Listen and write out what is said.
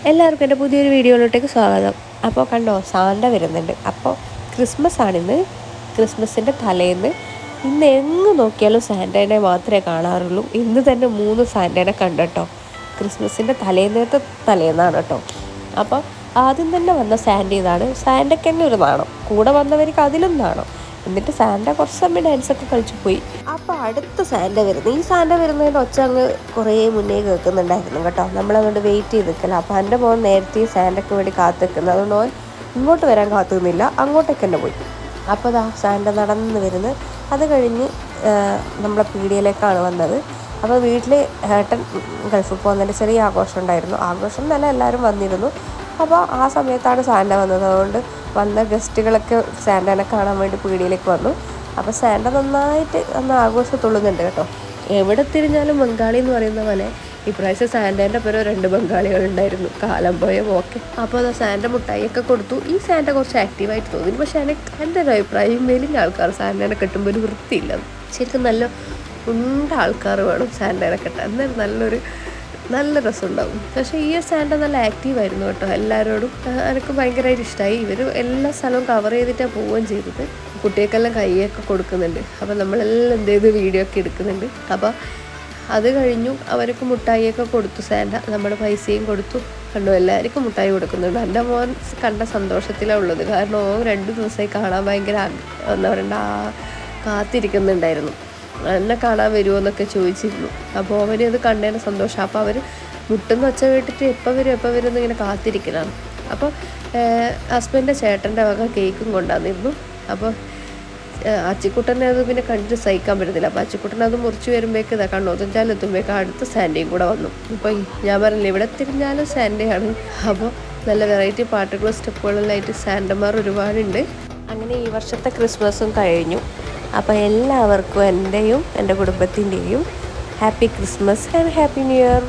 എല്ലാവർക്കും എൻ്റെ പുതിയൊരു വീഡിയോയിലോട്ടേക്ക് സ്വാഗതം. അപ്പോൾ കണ്ടോ, സാന്റ വരുന്നുണ്ട്. അപ്പോൾ ക്രിസ്മസ് ആണിന്ന്. ക്രിസ്മസിൻ്റെ തലേന്ന് ഇന്ന് എങ്ങ് നോക്കിയാലും സാന്റേനെ മാത്രമേ കാണാറുള്ളൂ. ഇന്ന് തന്നെ 3 സാന്റേനെ കണ്ടോ. ക്രിസ്മസിൻ്റെ തലേന്നാണ് കേട്ടോ. അപ്പോൾ ആദ്യം തന്നെ വന്ന സാന്റ ഇതാണ്. സാന്റയ്ക്ക് തന്നെ ഒരു നാണം, കൂടെ വന്നവർക്ക് അതിലും നാണം. എന്നിട്ട് സാന്റ കുറച്ച് സമയം ഡാൻസൊക്കെ കളിച്ചു പോയി. അപ്പോൾ അടുത്ത സാന്റ വരുന്നു. ഈ സാന്റ വരുന്നതിൻ്റെ ഒച്ച അങ്ങ് കുറേ മുന്നേ കേൾക്കുന്നുണ്ടായിരുന്നു കേട്ടോ. നമ്മളങ്ങോട്ട് വെയിറ്റ് ചെയ്ത് നിൽക്കില്ല. അപ്പോൾ എൻ്റെ മോൻ നേരത്തെ സാന്റയ്ക്ക് വേണ്ടി കാത്തു നിൽക്കുന്നത്. അതുകൊണ്ട് ഓൻ ഇങ്ങോട്ട് വരാൻ കാത്തു നിന്നില്ല, അങ്ങോട്ടേക്ക് തന്നെ പോയി. അപ്പോൾ അതാ സാന്റ നടന്ന് വരുന്നത്. അത് കഴിഞ്ഞ് നമ്മളെ പീടികയിലേക്കാണ് വന്നത്. അപ്പോൾ വീട്ടിൽ ഏട്ടൻ ഗൾഫിൽ പോകുന്നതിൻ്റെ ചെറിയ ആഘോഷം ഉണ്ടായിരുന്നു. ആഘോഷം എന്നല്ല, എല്ലാവരും വന്നിരുന്നു. അപ്പോൾ ആ സമയത്താണ് സാന്റ വന്നത്. അതുകൊണ്ട് വന്ന ഗസ്റ്റുകളൊക്കെ സാന്റേനെ കാണാൻ വേണ്ടി പീടികയിലേക്ക് വന്നു. അപ്പോൾ സാന്റ നന്നായിട്ട് ആഘോഷത്തുള്ളുന്നുണ്ട് കേട്ടോ. എവിടെ തിരിഞ്ഞാലും ബംഗാളി എന്ന് പറയുന്ന പോലെ ഇപ്രാവശ്യം സാന്റേൻ്റെ പേരോ 2 ബംഗാളികളുണ്ടായിരുന്നു, കാലം പോയ പോക്കെ. അപ്പോൾ അത് സാന്റ മുട്ടായിയൊക്കെ കൊടുത്തു. ഈ സാന്റ കുറച്ച് ആക്റ്റീവായിട്ട് തോന്നി. പക്ഷേ എൻ്റെ ഒരു അഭിപ്രായം, വലിയ ആൾക്കാർ സാന്റേനെ കെട്ടുമ്പോൾ ഒരു വൃത്തിയില്ല. ശരിക്കും നല്ല ഉണ്ട ആൾക്കാർ വേണം സാന്റേനെ കെട്ടാൻ, എന്നാലും നല്ല രസമുണ്ടാവും. പക്ഷേ ഈ സാന്റ നല്ല ആക്റ്റീവായിരുന്നു കേട്ടോ. എല്ലാവരോടും എനിക്ക് ഭയങ്കരമായിട്ട് ഇഷ്ടമായി. ഇവർ എല്ലാ സ്ഥലവും കവർ ചെയ്തിട്ടാണ് പോവുകയും ചെയ്തത്. കുട്ടികൾക്കെല്ലാം കൈയൊക്കെ കൊടുക്കുന്നുണ്ട്. അപ്പോൾ നമ്മളെല്ലാം എന്ത് ചെയ്ത് വീഡിയോ ഒക്കെ എടുക്കുന്നുണ്ട്. അപ്പോൾ അത് കഴിഞ്ഞു അവർക്ക് മുട്ടായിയൊക്കെ കൊടുത്തു സാന്റ. നമ്മുടെ പൈസയും കൊടുത്തു. കണ്ടു, എല്ലാവർക്കും മുട്ടായി കൊടുക്കുന്നുണ്ട്. എൻ്റെ മോൻ കണ്ട സന്തോഷത്തിലാണ് ഉള്ളത്. കാരണം 2 ദിവസമായി കാണാൻ ഭയങ്കര എന്താ പറയണ്ട കാത്തിരിക്കുന്നുണ്ടായിരുന്നു. എന്നെ കാണാൻ വരുമോ എന്നൊക്കെ ചോദിച്ചിരുന്നു. അപ്പോൾ അവന് അത് കണ്ടതിന് സന്തോഷം. അപ്പോൾ അവർ മുട്ടെന്ന് വെച്ച കേട്ടിട്ട് എപ്പോൾ വരും എന്നിങ്ങനെ കാത്തിരിക്കലാണ്. അപ്പോൾ ഹസ്ബൻഡിൻ്റെ ചേട്ടൻ്റെ വക കേക്കും കൊണ്ടുവന്നിരുന്നു. അപ്പോൾ അച്ചിക്കുട്ടനെ അത് പിന്നെ കണ്ടിട്ട് സഹിക്കാൻ പറ്റത്തില്ല. അപ്പോൾ അച്ചിക്കുട്ടൻ അത് മുറിച്ച് വരുമ്പോഴേക്ക് ഇതാ കണ്ണോത്തഞ്ചാലെത്തുമ്പോഴേക്ക് അടുത്ത സാന്റയും കൂടെ വന്നു. അപ്പോൾ ഞാൻ പറഞ്ഞില്ല, ഇവിടെ തിരിഞ്ഞാലും സാന്റയാണ്. അപ്പോൾ നല്ല വെറൈറ്റി പാട്ടുകളും സ്റ്റെപ്പുകളെല്ലാം ആയിട്ട് സാന്റമാർ ഒരുപാടുണ്ട്. അങ്ങനെ ഈ വർഷത്തെ ക്രിസ്മസും കഴിഞ്ഞു. അപ്പോൾ എല്ലാവർക്കും എൻ്റെയും എൻ്റെ കുടുംബത്തിൻ്റെയും happy Christmas and happy new year.